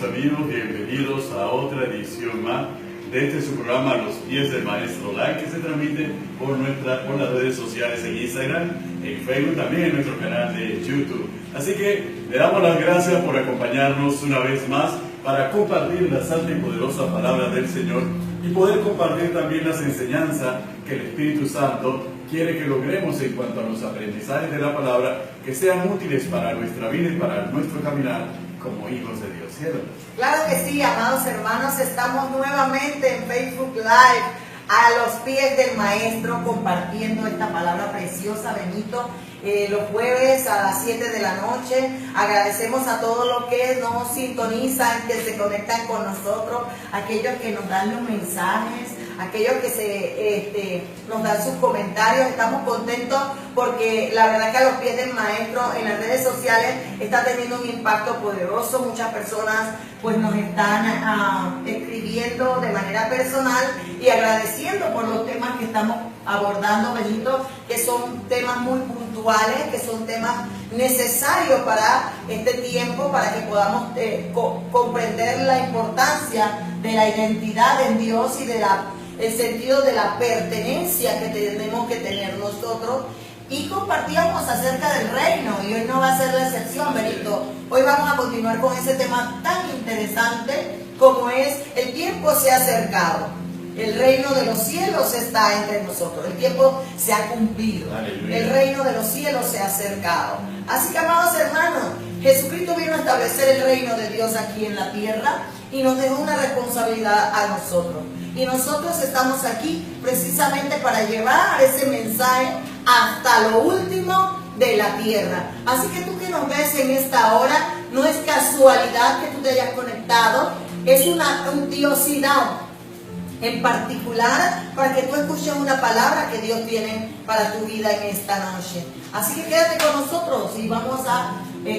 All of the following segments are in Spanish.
queridos amigos, bienvenidos a otra edición más de este su programa Los Pies del Maestro Live, que se transmite por las redes sociales en Instagram, en Facebook, también en nuestro canal de YouTube. Así que le damos las gracias por acompañarnos una vez más para compartir la santa y poderosa palabra del Señor y poder compartir también las enseñanzas que el Espíritu Santo quiere que logremos en cuanto a los aprendizajes de la palabra, que sean útiles para nuestra vida y para nuestro caminar como hijos de Dios. ¿Cierto? Claro que sí, amados hermanos, estamos nuevamente en Facebook Live, a los pies del Maestro, compartiendo esta palabra preciosa, Benito, los jueves a las 7 de la noche. Agradecemos a todos los que nos sintonizan, que se conectan con nosotros, aquellos que nos dan los mensajes, aquellos que nos dan sus comentarios. Estamos contentos porque la verdad que a los pies del Maestro en las redes sociales está teniendo un impacto poderoso. Muchas personas pues nos están escribiendo de manera personal y agradeciendo por los temas que estamos abordando, Benito, que son temas muy puntuales, que son temas necesarios para este tiempo, para que podamos comprender la importancia de la identidad en Dios y de el sentido de la pertenencia que tenemos que tener nosotros. Y compartíamos acerca del reino, y hoy no va a ser la excepción, Benito. Hoy vamos a continuar con ese tema tan interesante como es: el tiempo se ha acercado, el reino de los cielos está entre nosotros, el tiempo se ha cumplido. Aleluya. El reino de los cielos se ha acercado. Así que, amados hermanos, Jesucristo vino a establecer el reino de Dios aquí en la tierra y nos dejó una responsabilidad a nosotros. Y nosotros estamos aquí precisamente para llevar ese mensaje hasta lo último de la tierra. Así que tú que nos ves en esta hora, no es casualidad que tú te hayas conectado, es una diosidad en particular para que tú escuches una palabra que Dios tiene para tu vida en esta noche. Así que quédate con nosotros y vamos a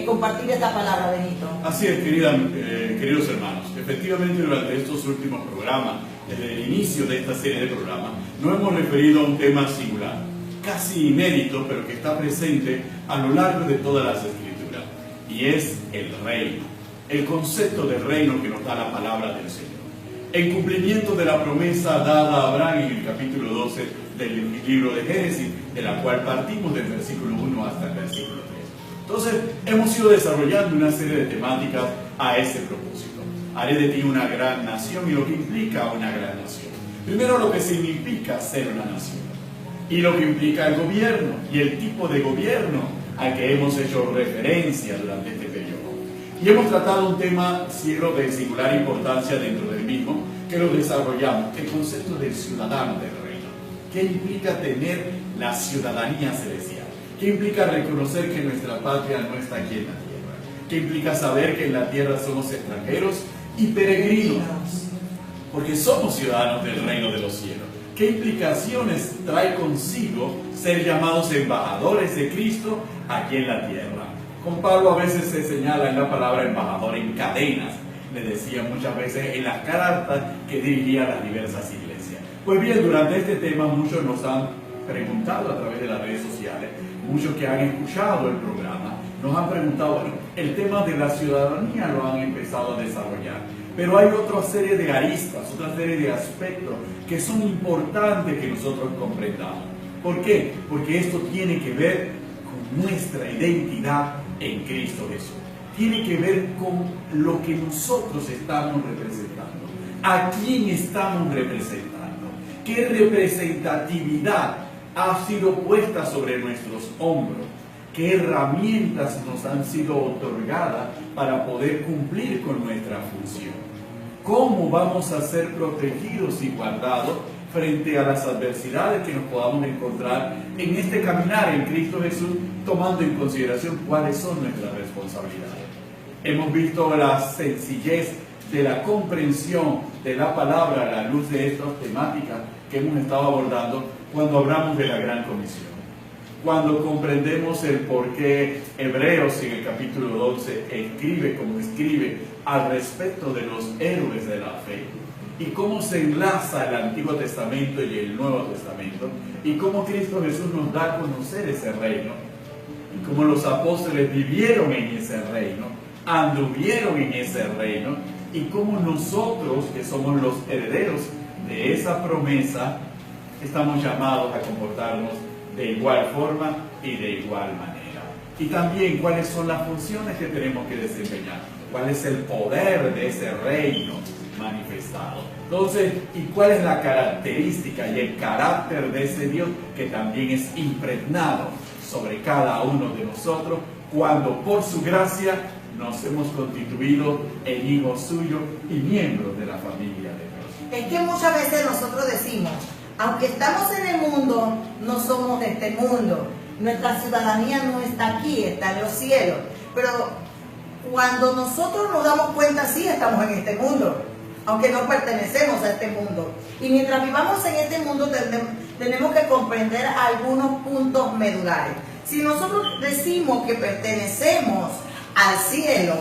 compartir esta palabra, Benito. Así es, queridos hermanos. Efectivamente, durante estos últimos programas, desde el inicio de esta serie de programas, nos hemos referido a un tema singular, casi inédito, pero que está presente a lo largo de todas las Escrituras, y es el reino, el concepto de reino que nos da la palabra del Señor, en cumplimiento de la promesa dada a Abraham en el capítulo 12 del libro de Génesis, de la cual partimos del versículo 1 hasta el versículo 3. Entonces, hemos ido desarrollando una serie de temáticas a ese propósito. Haré de ti una gran nación, y lo que implica una gran nación. Primero, lo que significa ser una nación, y lo que implica el gobierno y el tipo de gobierno al que hemos hecho referencia durante este periodo. Y hemos tratado un tema de singular importancia dentro del mismo, que lo desarrollamos, el concepto del ciudadano del reino. ¿Qué implica tener la ciudadanía celestial? ¿Qué implica reconocer que nuestra patria no está aquí en la tierra? ¿Qué implica saber que en la tierra somos extranjeros y peregrinos? Porque somos ciudadanos del reino de los cielos. ¿Qué implicaciones trae consigo ser llamados embajadores de Cristo aquí en la tierra? Con Pablo a veces se señala en la palabra embajador en cadenas, le decía muchas veces en las cartas que dirigía a las diversas iglesias. Pues bien, durante este tema muchos nos han preguntado a través de las redes sociales, muchos que han escuchado el programa, nos han preguntado, bueno, el tema de la ciudadanía lo han empezado a desarrollar, pero hay otra serie de aristas, otra serie de aspectos que son importantes que nosotros comprendamos. ¿Por qué? Porque esto tiene que ver con nuestra identidad en Cristo Jesús. Tiene que ver con lo que nosotros estamos representando. ¿A quién estamos representando? ¿Qué representatividad ha sido puesta sobre nuestros hombros? ¿Qué herramientas nos han sido otorgadas para poder cumplir con nuestra función? ¿Cómo vamos a ser protegidos y guardados frente a las adversidades que nos podamos encontrar en este caminar en Cristo Jesús, tomando en consideración cuáles son nuestras responsabilidades? Hemos visto la sencillez de la comprensión de la palabra a la luz de estas temáticas que hemos estado abordando cuando hablamos de la Gran Comisión. Cuando comprendemos el por qué Hebreos en el capítulo 11 escribe como escribe al respecto de los héroes de la fe, y cómo se enlaza el Antiguo Testamento y el Nuevo Testamento, y cómo Cristo Jesús nos da a conocer ese reino, y cómo los apóstoles vivieron en ese reino, anduvieron en ese reino y cómo nosotros, que somos los herederos de esa promesa, estamos llamados a comportarnos de igual forma y de igual manera. Y también cuáles son las funciones que tenemos que desempeñar, cuál es el poder de ese reino manifestado. Entonces, ¿y cuál es la característica y el carácter de ese Dios que también es impregnado sobre cada uno de nosotros cuando por su gracia nos hemos constituido en hijos suyos y miembros de la familia de Dios? Es que muchas veces nosotros decimos, aunque estamos en el mundo, no somos de este mundo. Nuestra ciudadanía no está aquí, está en los cielos. Pero cuando nosotros nos damos cuenta, sí estamos en este mundo, aunque no pertenecemos a este mundo. Y mientras vivamos en este mundo tenemos que comprender algunos puntos medulares. Si nosotros decimos que pertenecemos al cielo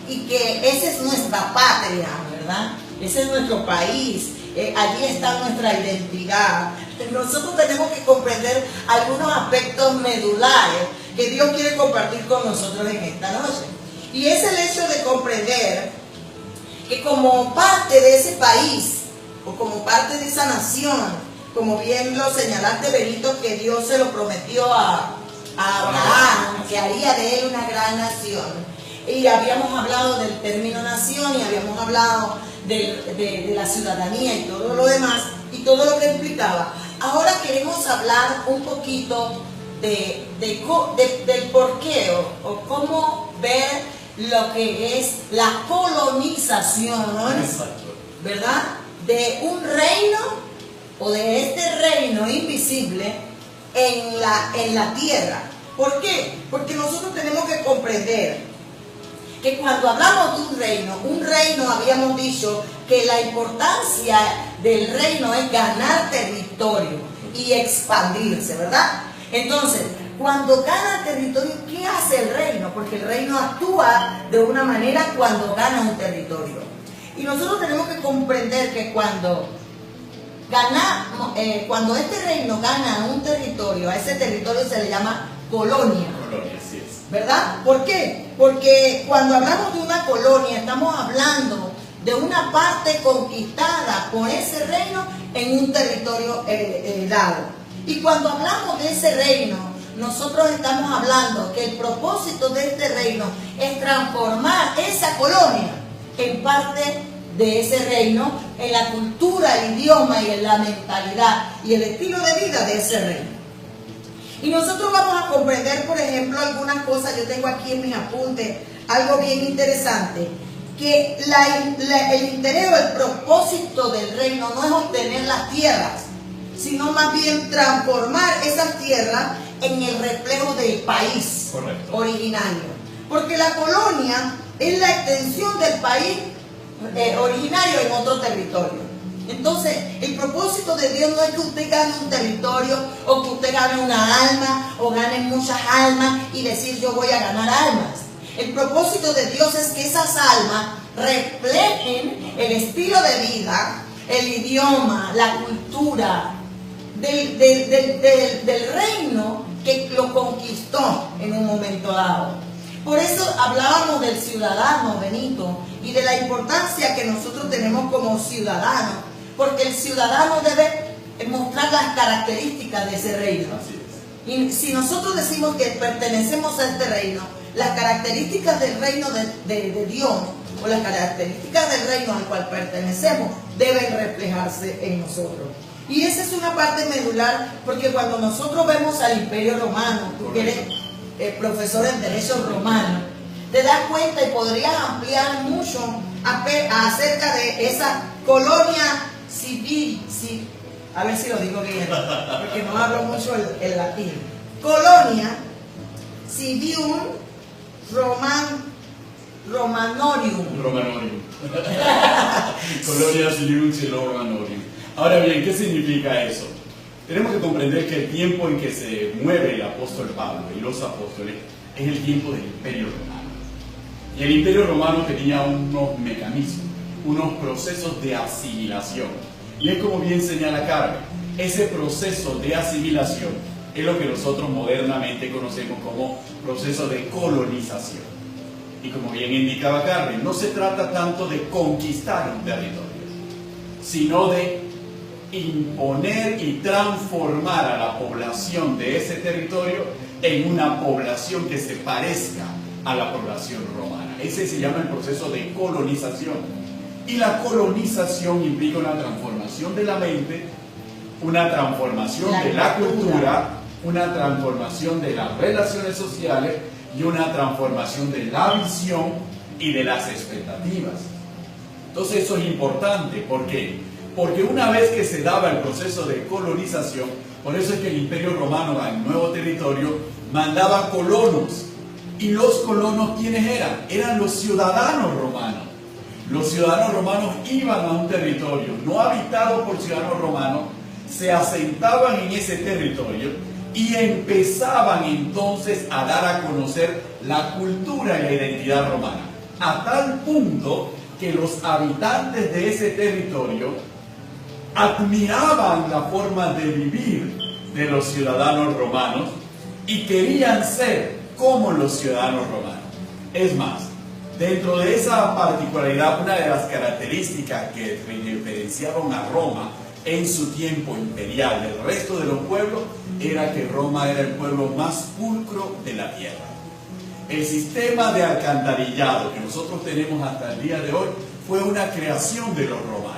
y que esa es nuestra patria, ¿verdad? Ese es nuestro país, allí está nuestra identidad. Nosotros tenemos que comprender algunos aspectos medulares que Dios quiere compartir con nosotros en esta noche. Y es el hecho de comprender que como parte de ese país, o como parte de esa nación, como bien lo señalaste, Benito, que Dios se lo prometió a Abraham, que haría de él una gran nación. Y habíamos hablado del término nación y habíamos hablado de la ciudadanía y todo lo demás, y todo lo que implicaba. Ahora queremos hablar un poquito del porqué o cómo ver lo que es la colonización, ¿verdad? De un reino o de este reino invisible en la tierra. ¿Por qué? Porque nosotros tenemos que comprender que cuando hablamos de un reino habíamos dicho que la importancia del reino es ganar territorio y expandirse, ¿verdad? Entonces, cuando gana territorio, ¿qué hace el reino? Porque el reino actúa de una manera cuando gana un territorio. Y nosotros tenemos que comprender que cuando este reino gana un territorio, a ese territorio se le llama colonia. Colonia, sí es. ¿Verdad? ¿Por qué? Porque cuando hablamos de una colonia, estamos hablando de una parte conquistada por ese reino en un territorio dado. Y cuando hablamos de ese reino, nosotros estamos hablando que el propósito de este reino es transformar esa colonia en parte de ese reino, en la cultura, el idioma y en la mentalidad y el estilo de vida de ese reino. Y nosotros vamos a comprender, por ejemplo, algunas cosas. Yo tengo aquí en mis apuntes algo bien interesante, que el interés o el propósito del reino no es obtener las tierras, sino más bien transformar esas tierras en el reflejo del país. Correcto. Originario. Porque la colonia es la extensión del país originario en otro territorio. Entonces, el propósito de Dios no es que usted gane un territorio o que usted gane una alma o gane muchas almas y decir yo voy a ganar almas. El propósito de Dios es que esas almas reflejen el estilo de vida, el idioma, la cultura del reino que lo conquistó en un momento dado. Por eso hablábamos del ciudadano, Benito, y de la importancia que nosotros tenemos como ciudadanos, porque el ciudadano debe mostrar las características de ese reino. Así es. Y si nosotros decimos que pertenecemos a este reino, las características del reino de Dios o las características del reino al cual pertenecemos deben reflejarse en nosotros. Y esa es una parte medular, porque cuando nosotros vemos al Imperio Romano, tú que eres profesor en Derecho Romano, te das cuenta y podrías ampliar mucho acerca de esa colonia civil, a ver si lo digo bien, porque no hablo mucho el latín. Colonia civium Romanorium. Colonia civium Romanorium. Ahora bien, ¿qué significa eso? Tenemos que comprender que el tiempo en que se mueve el apóstol Pablo y los apóstoles es el tiempo del Imperio Romano. Y el Imperio Romano tenía unos mecanismos, unos procesos de asimilación. Y es como bien señala Carmen, ese proceso de asimilación es lo que nosotros modernamente conocemos como proceso de colonización. Y como bien indicaba Carmen, no se trata tanto de conquistar un territorio, sino de imponer y transformar a la población de ese territorio en una población que se parezca a la población romana. Ese se llama el proceso de colonización. Y la colonización implica una transformación de la mente, una transformación de la cultura, una transformación de las relaciones sociales y una transformación de la visión y de las expectativas. Entonces eso es importante. ¿Por qué? Porque una vez que se daba el proceso de colonización, por eso es que el Imperio Romano al nuevo territorio mandaba colonos. ¿Y los colonos quiénes eran? Eran los ciudadanos romanos. Los ciudadanos romanos iban a un territorio no habitado por ciudadanos romanos, se asentaban en ese territorio y empezaban entonces a dar a conocer la cultura y la identidad romana. A tal punto que los habitantes de ese territorio admiraban la forma de vivir de los ciudadanos romanos y querían ser como los ciudadanos romanos. Es más, dentro de esa particularidad, una de las características que diferenciaron a Roma en su tiempo imperial del resto de los pueblos era que Roma era el pueblo más pulcro de la tierra. El sistema de alcantarillado que nosotros tenemos hasta el día de hoy fue una creación de los romanos.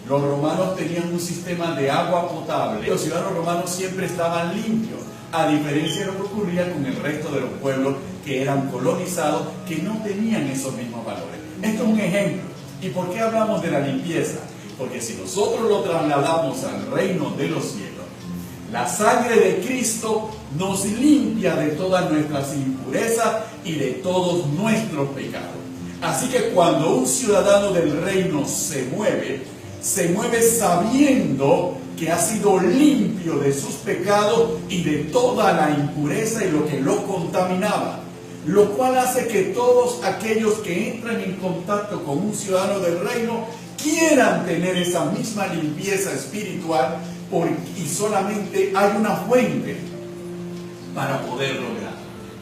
Los romanos tenían un sistema de agua potable. Los ciudadanos romanos siempre estaban limpios, a diferencia de lo que ocurría con el resto de los pueblos que eran colonizados, que no tenían esos mismos valores. Esto es un ejemplo. ¿Y por qué hablamos de la limpieza? Porque si nosotros lo trasladamos al reino de los cielos, la sangre de Cristo nos limpia de todas nuestras impurezas y de todos nuestros pecados. Así que cuando un ciudadano del reino se mueve sabiendo que ha sido limpio de sus pecados y de toda la impureza y lo que lo contaminaba, lo cual hace que todos aquellos que entran en contacto con un ciudadano del reino quieran tener esa misma limpieza espiritual, y solamente hay una fuente para poder lograr.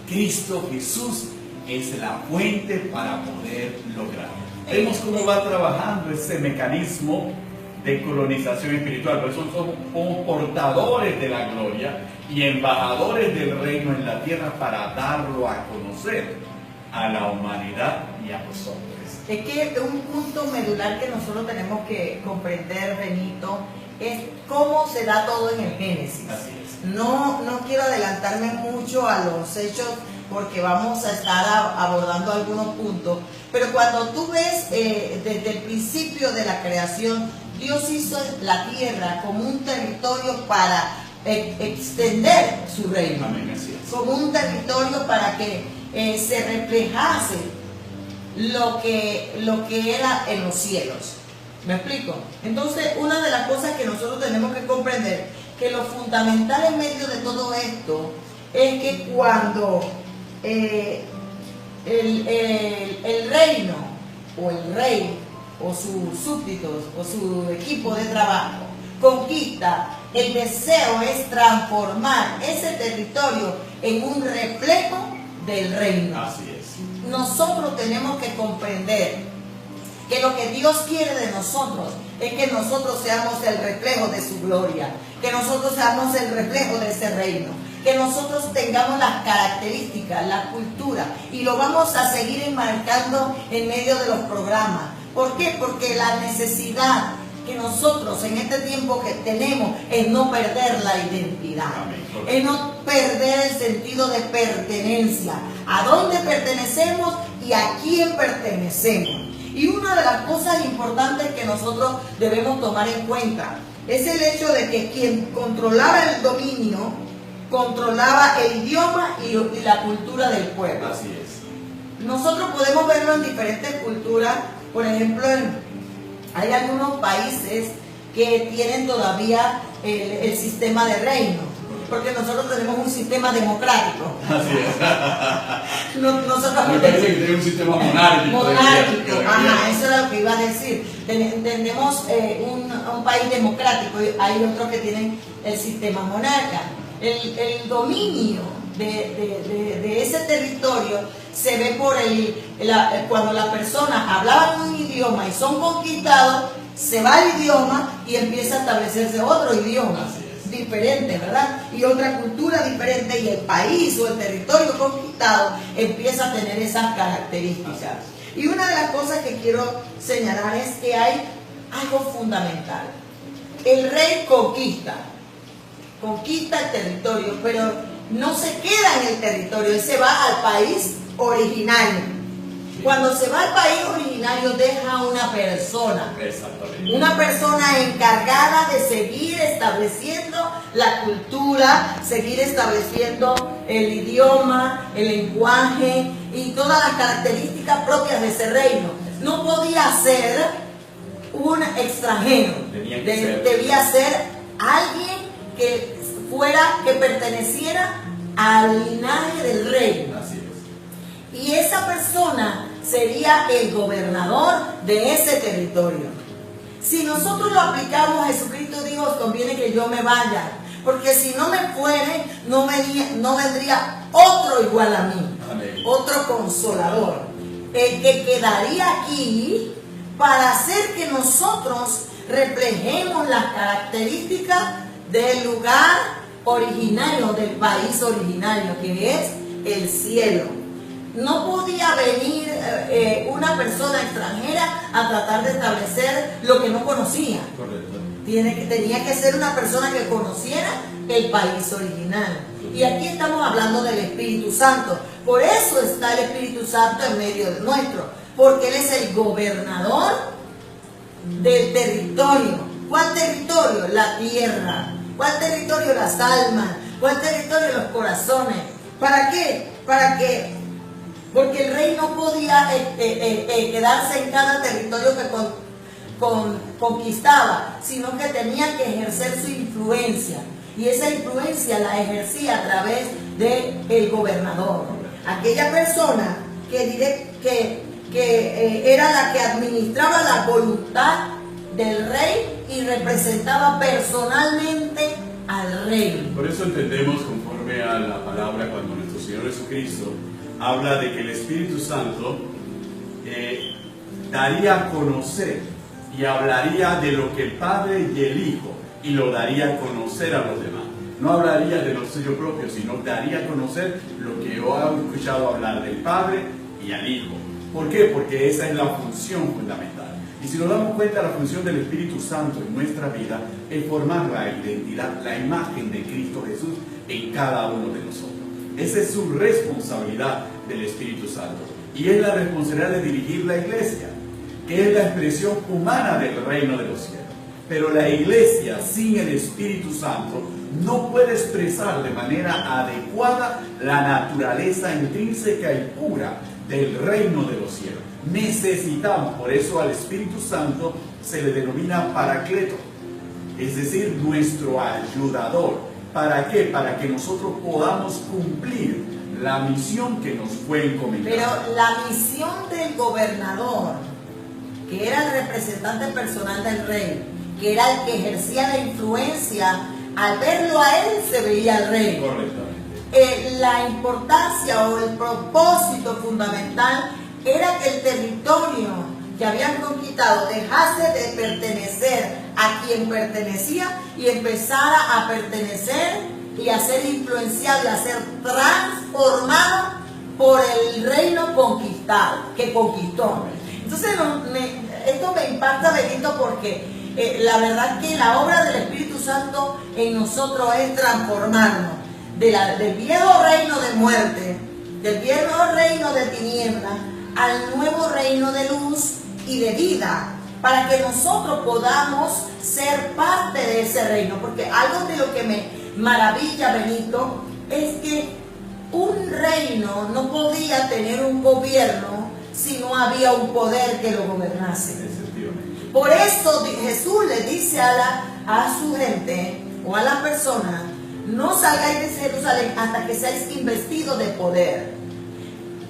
Cristo Jesús es la fuente para poder lograr. Vemos cómo va trabajando ese mecanismo de colonización espiritual. Por eso somos portadores de la gloria y embajadores del reino en la tierra para darlo a conocer a la humanidad y a los hombres. Es que un punto medular que nosotros tenemos que comprender, Benito, es cómo se da todo en el Génesis. Así es. No quiero adelantarme mucho a los hechos porque vamos a estar abordando algunos puntos, pero cuando tú ves desde el principio de la creación, Dios hizo la tierra como un territorio para extender su reino. Amén, así es. Como un territorio para que se reflejase lo que era en los cielos. ¿Me explico? Entonces, una de las cosas que nosotros tenemos que comprender, que lo fundamental en medio de todo esto, es que cuando el reino, o el rey, o sus súbditos, o su equipo de trabajo, conquista, el deseo es transformar ese territorio en un reflejo del reino. Así es. Nosotros tenemos que comprender que lo que Dios quiere de nosotros es que nosotros seamos el reflejo de su gloria, que nosotros seamos el reflejo de ese reino, que nosotros tengamos las características, la cultura, y lo vamos a seguir enmarcando en medio de los programas. ¿Por qué? Porque la necesidad que nosotros en este tiempo que tenemos es no perder la identidad. Amén. Es no perder el sentido de pertenencia, a dónde pertenecemos y a quién pertenecemos. Y una de las cosas importantes que nosotros debemos tomar en cuenta es el hecho de que quien controlaba el dominio, controlaba el idioma y la cultura del pueblo. Así es. Nosotros podemos verlo en diferentes culturas. Por ejemplo, hay algunos países que tienen todavía el sistema de reino, porque nosotros tenemos un sistema democrático. Así es. Nosotros Me parece que tiene un sistema monárquico. Monárquico, ajá, eso era lo que iba a decir. Tenemos un país democrático y hay otros que tienen el sistema monarca. El dominio de ese territorio se ve por cuando las personas hablaban un idioma y son conquistados, se va el idioma y empieza a establecerse otro idioma diferente, ¿verdad? Y otra cultura diferente, y el país o el territorio conquistado empieza a tener esas características. Y una de las cosas que quiero señalar es que hay algo fundamental. El rey conquista el territorio, pero no se queda en el territorio, él se va al país originario. Cuando se va al país originario deja una persona encargada de seguir estableciendo la cultura, seguir estableciendo el idioma, el lenguaje y todas las características propias de ese reino. No podía ser un extranjero, debía ser alguien que perteneciera al linaje del rey. Y esa persona sería el gobernador de ese territorio. Si nosotros lo aplicamos, Jesucristo dijo, conviene que yo me vaya, porque si no me fuere, no vendría otro igual a mí. Amén. Otro consolador, el que quedaría aquí para hacer que nosotros reflejemos las características del lugar originario, del país originario, que es el cielo. No podía venir una persona extranjera a tratar de establecer lo que no conocía. Correcto. Tenía que ser una persona que conociera el país original. Y aquí estamos hablando del Espíritu Santo. Por eso está el Espíritu Santo en medio de nuestro, porque Él es el gobernador del territorio. ¿Cuál territorio? La tierra. ¿Cuál territorio? Las almas. ¿Cuál territorio? Los corazones. ¿Para qué? Porque el rey no podía quedarse en cada territorio que conquistaba, sino que tenía que ejercer su influencia. Y esa influencia la ejercía a través del gobernador. Aquella persona que era la que administraba la voluntad del rey y representaba personalmente al rey. Por eso entendemos, conforme a la palabra, cuando nuestro Señor Jesucristo habla de que el Espíritu Santo daría a conocer y hablaría de lo que el Padre y el Hijo, y lo daría a conocer a los demás. No hablaría de lo suyo propio, sino daría a conocer lo que yo he escuchado hablar del Padre y al Hijo. ¿Por qué? Porque esa es la función fundamental. Y si nos damos cuenta, la función del Espíritu Santo en nuestra vida es formar la identidad, la imagen de Cristo Jesús en cada uno de nosotros. Esa es su responsabilidad del Espíritu Santo. Y es la responsabilidad de dirigir la iglesia, que es la expresión humana del reino de los cielos. Pero la iglesia sin el Espíritu Santo no puede expresar de manera adecuada la naturaleza intrínseca y pura del reino de los cielos. Necesitamos, por eso al Espíritu Santo se le denomina Paracleto, es decir, nuestro ayudador. ¿Para qué? Para que nosotros podamos cumplir la misión que nos fue encomendada. Pero la misión del gobernador, que era el representante personal del rey, que era el que ejercía la influencia, al verlo a él se veía al rey. Correctamente. La importancia o el propósito fundamental era que el territorio que habían conquistado dejase de pertenecer a quien pertenecía y empezara a pertenecer y a ser influenciado y a ser transformado por el reino conquistado, que conquistó. Entonces esto me impacta, Benito, porque la verdad que la obra del Espíritu Santo en nosotros es transformarnos del viejo reino de muerte, del viejo reino de tinieblas, al nuevo reino de luz y de vida, para que nosotros podamos ser parte de ese reino. Porque algo de lo que me maravilla, Benito, es que un reino no podía tener un gobierno si no había un poder que lo gobernase. Por eso Jesús le dice a su gente o a la persona: no salgáis de Jerusalén hasta que seáis investidos de poder.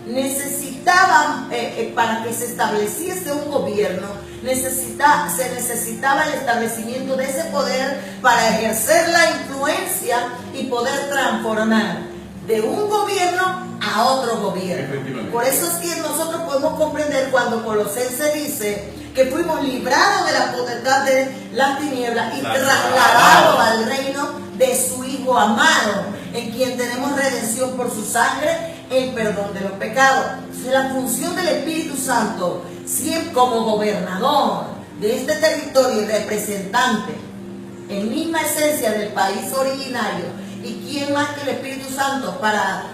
Necesitaban, para que se estableciese un gobierno, se necesitaba el establecimiento de ese poder para ejercer la influencia y poder transformar de un gobierno a otro gobierno. Por eso es que nosotros podemos comprender cuando Colosenses dice que fuimos librados de la potestad de las tinieblas y trasladados al reino de su Hijo amado, en quien tenemos redención por su sangre, el perdón de los pecados. Entonces, la función del Espíritu Santo, siempre como gobernador de este territorio y representante en misma esencia del país originario, y quién más que el Espíritu Santo para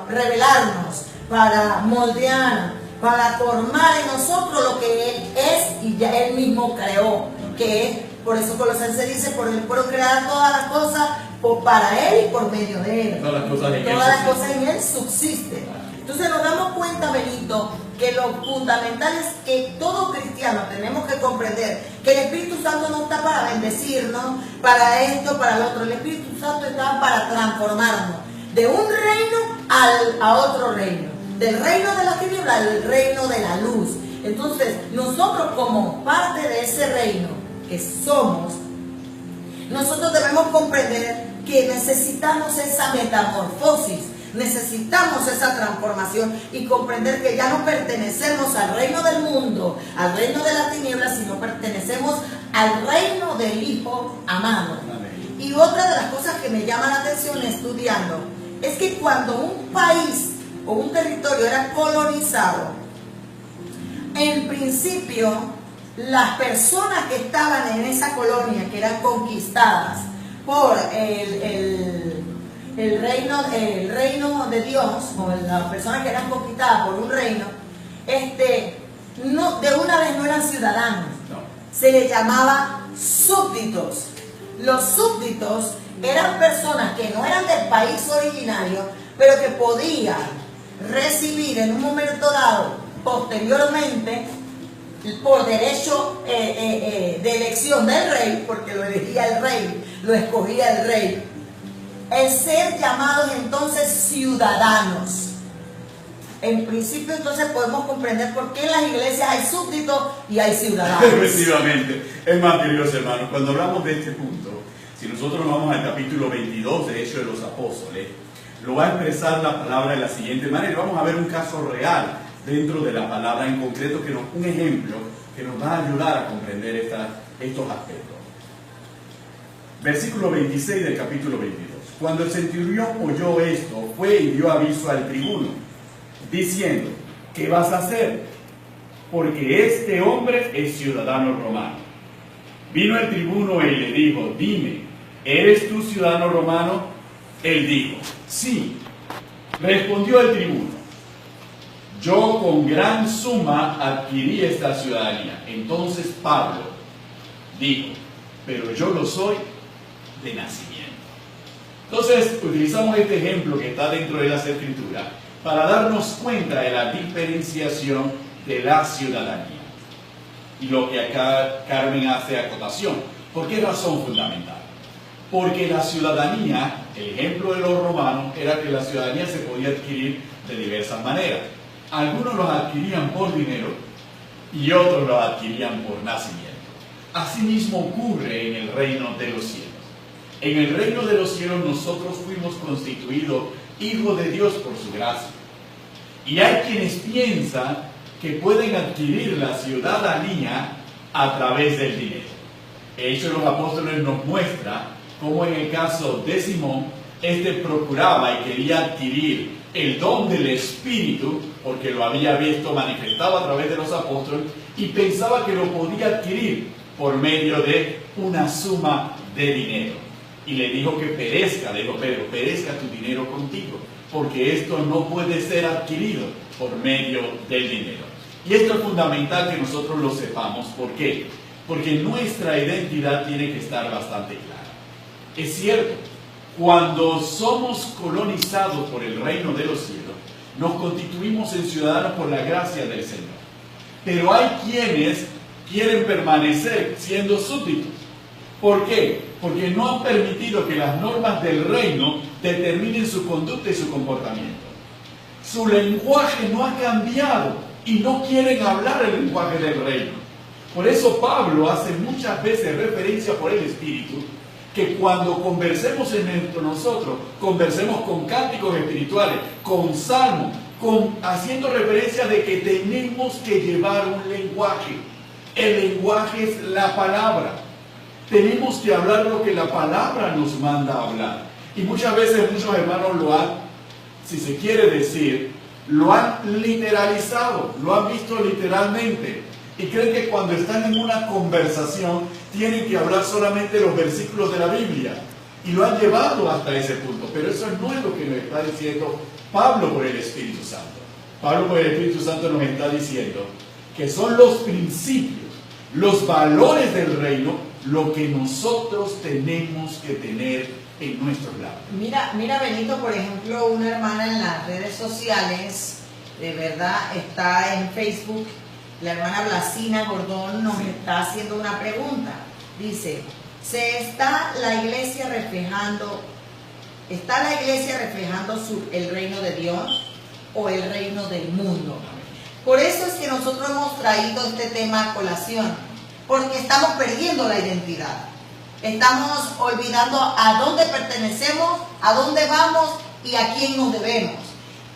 revelarnos, para moldearnos, para formar en nosotros lo que Él es y ya Él mismo creó, que es, por eso Colosenses dice, por Él fueron creadas todas las cosas para Él y por medio de Él. Todas las cosas en Él subsisten. Entonces nos damos cuenta, Benito, que lo fundamental es que todo cristiano tenemos que comprender que el Espíritu Santo no está para bendecirnos, para esto, para lo otro. El Espíritu Santo está para transformarnos de un reino a otro reino, del reino de la tiniebla al reino de la luz. Entonces nosotros, como parte de ese reino que somos, nosotros debemos comprender que necesitamos esa metamorfosis, necesitamos esa transformación y comprender que ya no pertenecemos al reino del mundo, al reino de las tinieblas, sino pertenecemos al reino del Hijo amado. Amén. Y otra de las cosas que me llama la atención estudiando es que cuando un país o un territorio era colonizado, en principio las personas que estaban en esa colonia, que eran conquistadas por el reino de Dios, o las personas que eran conquistadas por un reino, no, de una vez no eran ciudadanos, se les llamaba súbditos. Los súbditos eran personas que no eran del país originario, pero que podían recibir en un momento dado, posteriormente, por derecho de elección del rey, porque lo elegía el rey, lo escogía el rey, el ser llamados entonces ciudadanos. En principio entonces podemos comprender por qué en las iglesias hay súbditos y hay ciudadanos. Efectivamente. Es más, queridos hermanos, cuando hablamos de este punto, si nosotros nos vamos al capítulo 22 de Hechos de los Apóstoles, lo va a expresar la palabra de la siguiente manera. Vamos a ver un caso real dentro de la palabra en concreto, un ejemplo que nos va a ayudar a comprender estos aspectos. Versículo 26 del capítulo 22. Cuando el centurión oyó esto, fue y dio aviso al tribuno, diciendo: ¿qué vas a hacer? Porque este hombre es ciudadano romano. Vino el tribuno y le dijo: dime, ¿eres tú ciudadano romano? Él dijo: sí. Respondió el tribuno: yo con gran suma adquirí esta ciudadanía. Entonces Pablo dijo: pero yo lo soy de nacimiento. Entonces utilizamos este ejemplo que está dentro de las Escrituras para darnos cuenta de la diferenciación de la ciudadanía. Y lo que acá Carmen hace acotación. ¿Por qué razón fundamental? Porque la ciudadanía, el ejemplo de los romanos, era que la ciudadanía se podía adquirir de diversas maneras. Algunos los adquirían por dinero y otros los adquirían por nacimiento. Asimismo ocurre en el reino de los cielos. En el reino de los cielos nosotros fuimos constituidos hijos de Dios por su gracia. Y hay quienes piensan que pueden adquirir la ciudadanía a través del dinero. Hechos de los Apóstoles nos muestra cómo en el caso de Simón, este procuraba y quería adquirir el don del Espíritu, porque lo había visto manifestado a través de los apóstoles, y pensaba que lo podía adquirir por medio de una suma de dinero. Y le dijo que perezca, le dijo Pedro, perezca tu dinero contigo, porque esto no puede ser adquirido por medio del dinero. Y esto es fundamental que nosotros lo sepamos. ¿Por qué? Porque nuestra identidad tiene que estar bastante clara. Es cierto, cuando somos colonizados por el reino de los cielos, nos constituimos en ciudadanos por la gracia del Señor. Pero hay quienes quieren permanecer siendo súbditos. ¿Por qué? Porque no han permitido que las normas del reino determinen su conducta y su comportamiento. Su lenguaje no ha cambiado y no quieren hablar el lenguaje del reino. Por eso Pablo hace muchas veces referencia por el Espíritu que cuando conversemos entre nosotros, conversemos con cánticos espirituales, con salmos, haciendo referencia de que tenemos que llevar un lenguaje. El lenguaje es la palabra. Tenemos que hablar lo que la palabra nos manda a hablar. Y muchas veces muchos hermanos lo han, si se quiere decir, lo han literalizado, lo han visto literalmente. Y creen que cuando están en una conversación tienen que hablar solamente los versículos de la Biblia. Y lo han llevado hasta ese punto. Pero eso no es lo que nos está diciendo Pablo por el Espíritu Santo. Pablo por el Espíritu Santo nos está diciendo que son los principios, los valores del reino, lo que nosotros tenemos que tener en nuestros labios. Mira Benito, por ejemplo, una hermana en las redes sociales, de verdad, está en Facebook. La hermana Blasina Gordón nos está haciendo una pregunta. Dice, ¿está la iglesia reflejando el reino de Dios o el reino del mundo? Por eso es que nosotros hemos traído este tema a colación, porque estamos perdiendo la identidad. Estamos olvidando a dónde pertenecemos, a dónde vamos y a quién nos debemos.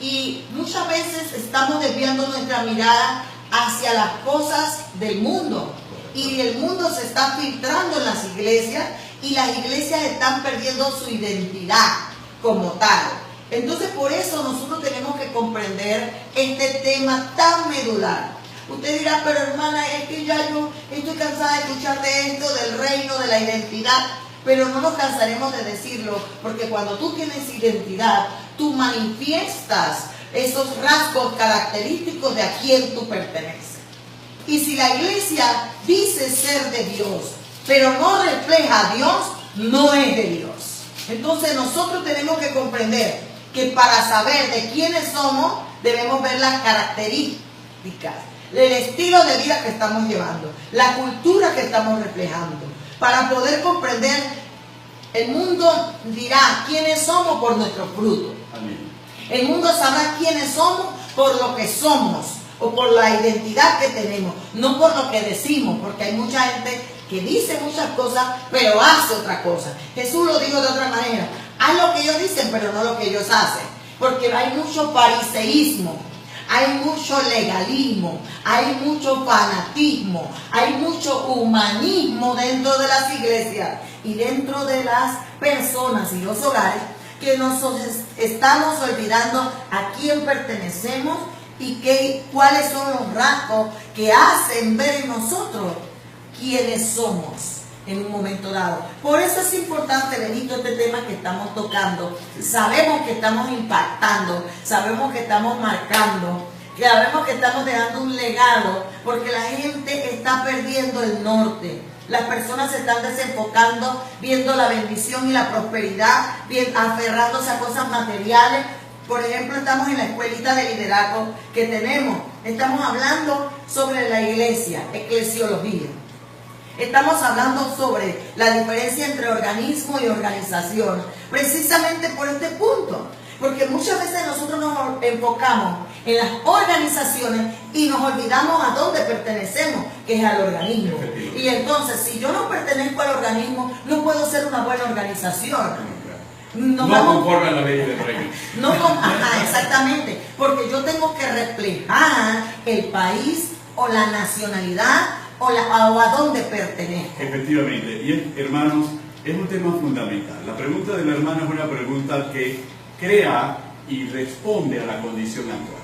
Y muchas veces estamos desviando nuestra mirada hacia las cosas del mundo, y el mundo se está filtrando en las iglesias, y las iglesias están perdiendo su identidad como tal. Entonces, por eso nosotros tenemos que comprender este tema tan medular. Usted dirá, pero hermana, es que ya yo estoy cansada de escuchar de esto, del reino, de la identidad. Pero no nos cansaremos de decirlo, porque cuando tú tienes identidad, tú manifiestas esos rasgos característicos de a quién tú perteneces. Y si la iglesia dice ser de Dios, pero no refleja a Dios, no es de Dios. Entonces nosotros tenemos que comprender que para saber de quiénes somos, debemos ver las características, el estilo de vida que estamos llevando, la cultura que estamos reflejando. Para poder comprender, el mundo dirá quiénes somos por nuestros frutos. Amén. El mundo sabrá quiénes somos por lo que somos o por la identidad que tenemos, no por lo que decimos, porque hay mucha gente que dice muchas cosas, pero hace otra cosa. Jesús lo dijo de otra manera: haz lo que ellos dicen, pero no lo que ellos hacen, porque hay mucho fariseísmo, hay mucho legalismo, hay mucho fanatismo, hay mucho humanismo dentro de las iglesias y dentro de las personas y los hogares, que nos estamos olvidando a quién pertenecemos y cuáles son los rasgos que hacen ver en nosotros quiénes somos en un momento dado. Por eso es importante, Benito, este tema que estamos tocando. Sabemos que estamos impactando, sabemos que estamos marcando, sabemos que estamos dejando un legado, porque la gente está perdiendo el norte. Las personas se están desenfocando, viendo la bendición y la prosperidad, aferrándose a cosas materiales. Por ejemplo, estamos en la escuelita de liderazgo que tenemos. Estamos hablando sobre la iglesia, eclesiología. Estamos hablando sobre la diferencia entre organismo y organización, precisamente por este punto. Porque muchas veces nosotros nos enfocamos en las organizaciones y nos olvidamos a dónde pertenecemos, que es al organismo. Y entonces, si yo no pertenezco al organismo, no puedo ser una buena organización. No conforme a la ley del reino. Exactamente. Porque yo tengo que reflejar el país o la nacionalidad o a dónde pertenezco. Efectivamente. Y hermanos, es un tema fundamental. La pregunta de la hermana es una pregunta que crea y responde a la condición actual.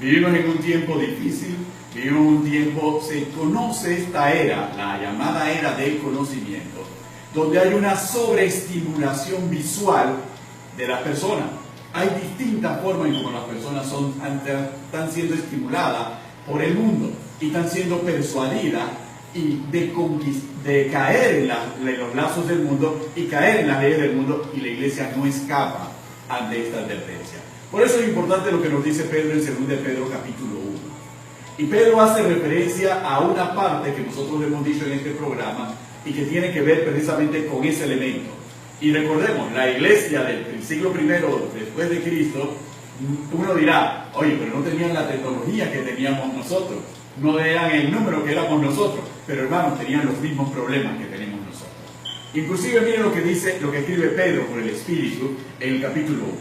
Vivimos en un tiempo difícil, vivimos en un tiempo, se conoce esta era, la llamada era del conocimiento, donde hay una sobreestimulación visual de las personas. Hay distintas formas en cómo las personas están siendo estimuladas por el mundo y están siendo persuadidas y de caer en los lazos del mundo y caer en las leyes del mundo, y la iglesia no escapa ante esta advertencia. Por eso es importante lo que nos dice Pedro en 2 Pedro capítulo 1. Y Pedro hace referencia a una parte que nosotros hemos dicho en este programa y que tiene que ver precisamente con ese elemento. Y recordemos, la iglesia del siglo I después de Cristo, uno dirá, oye, pero no tenían la tecnología que teníamos nosotros, no eran el número que éramos nosotros, pero hermanos, tenían los mismos problemas que tenemos nosotros. Inclusive miren lo que dice, lo que escribe Pedro por el Espíritu en el capítulo 1.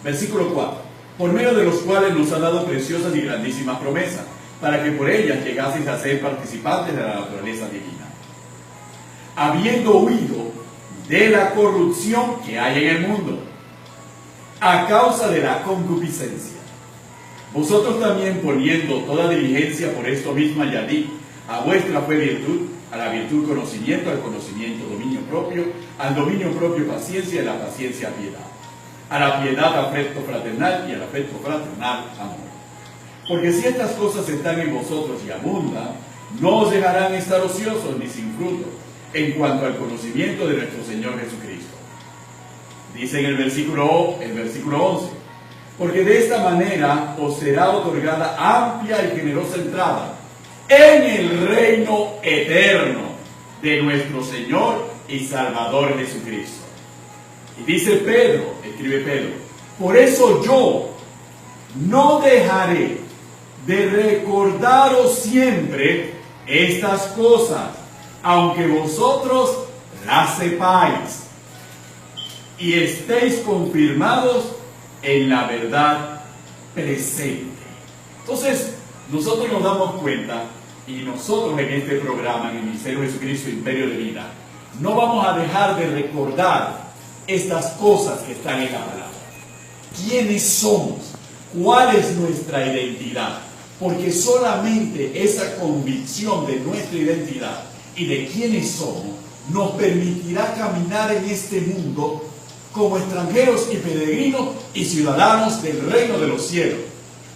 Versículo 4. Por medio de los cuales nos ha dado preciosas y grandísimas promesas, para que por ellas llegaseis a ser participantes de la naturaleza divina, habiendo huido de la corrupción que hay en el mundo, a causa de la concupiscencia. Vosotros también, poniendo toda diligencia por esto mismo, añadid a vuestra fe virtud, a la virtud conocimiento, al conocimiento dominio propio, al dominio propio paciencia, y a la paciencia piedad, a la piedad afecto fraternal, y al afecto fraternal amor. Porque si estas cosas están en vosotros y abundan, no os dejarán estar ociosos ni sin fruto en cuanto al conocimiento de nuestro Señor Jesucristo. Dice en el versículo 11, porque de esta manera os será otorgada amplia y generosa entrada en el reino eterno de nuestro Señor y Salvador Jesucristo. Y dice Pedro, escribe Pedro, por eso yo no dejaré de recordaros siempre estas cosas, aunque vosotros las sepáis y estéis confirmados en la verdad presente. Entonces, nosotros nos damos cuenta, y nosotros en este programa, en el Ministerio de Jesucristo Imperio de Vida, no vamos a dejar de recordar estas cosas que están en la palabra. ¿Quiénes somos? ¿Cuál es nuestra identidad? Porque solamente esa convicción de nuestra identidad y de quiénes somos nos permitirá caminar en este mundo como extranjeros y peregrinos y ciudadanos del reino de los cielos.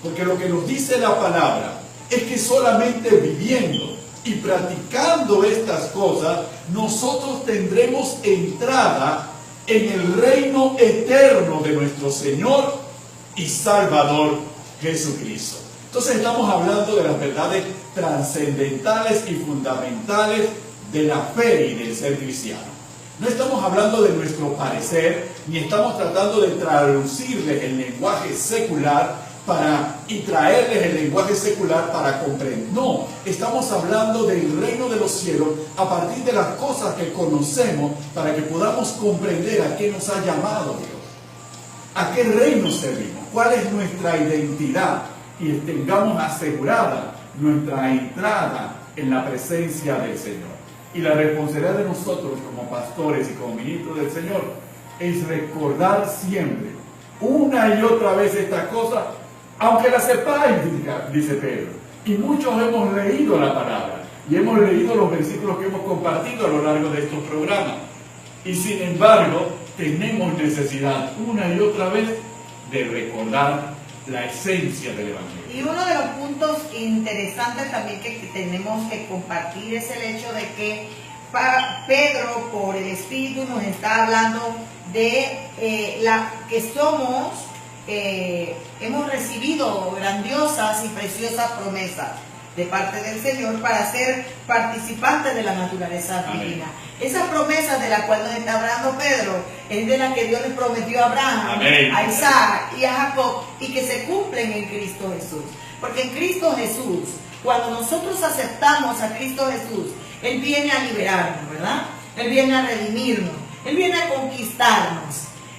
Porque lo que nos dice la palabra es que solamente viviendo y practicando estas cosas, nosotros tendremos entrada en el reino eterno de nuestro Señor y Salvador Jesucristo. Entonces estamos hablando de las verdades trascendentales y fundamentales de la fe y del ser cristiano. No estamos hablando de nuestro parecer, ni estamos tratando de traducirles el lenguaje secular y traerles el lenguaje secular para comprender. No, estamos hablando del reino de los cielos a partir de las cosas que conocemos para que podamos comprender a qué nos ha llamado Dios, a qué reino servimos, cuál es nuestra identidad y tengamos asegurada nuestra entrada en la presencia del Señor. Y la responsabilidad de nosotros como pastores y como ministros del Señor es recordar siempre, una y otra vez estas cosas, aunque las sepáis, dice Pedro. Y muchos hemos leído la palabra y hemos leído los versículos que hemos compartido a lo largo de estos programas. Y sin embargo, tenemos necesidad una y otra vez de recordar la esencia del Evangelio. Y uno de los puntos interesantes también que tenemos que compartir es el hecho de que Pedro, por el Espíritu, nos está hablando de que somos, hemos recibido grandiosas y preciosas promesas de parte del Señor para ser participantes de la naturaleza divina. Esa promesa de la cual nos está hablando Pedro es de la que Dios le prometió a Abraham, Amén, a Isaac y a Jacob, y que se cumplen en Cristo Jesús. Porque en Cristo Jesús, cuando nosotros aceptamos a Cristo Jesús, Él viene a liberarnos, ¿verdad? Él viene a redimirnos, Él viene a conquistarnos,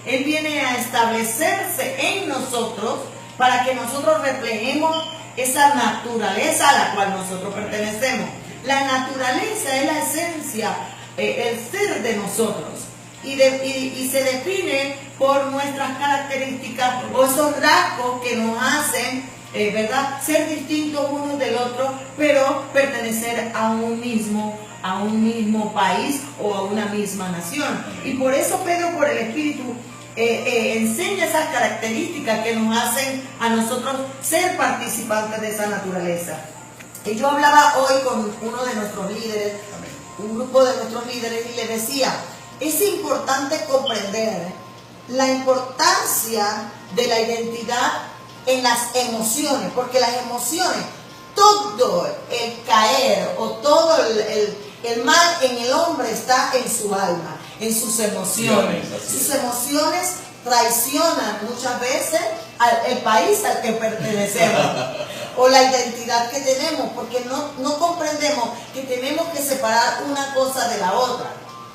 Él viene a establecerse en nosotros para que nosotros reflejemos esa naturaleza a la cual nosotros pertenecemos. La naturaleza es la esencia, el ser de nosotros, y se define por nuestras características o esos rasgos que nos hacen, ¿verdad?, ser distintos unos del otro, pero pertenecer a un mismo país o a una misma nación. Y por eso Pedro, por el Espíritu, enseña esas características que nos hacen a nosotros ser participantes de esa naturaleza. Y yo hablaba hoy con uno de nuestros líderes, un grupo de nuestros líderes, y le decía, es importante comprender la importancia de la identidad en las emociones, porque las emociones, todo el caer o todo el mal en el hombre está en su alma, en sus emociones. Sus emociones traicionan muchas veces al país al que pertenecemos o la identidad que tenemos, porque no comprendemos que tenemos que separar una cosa de la otra.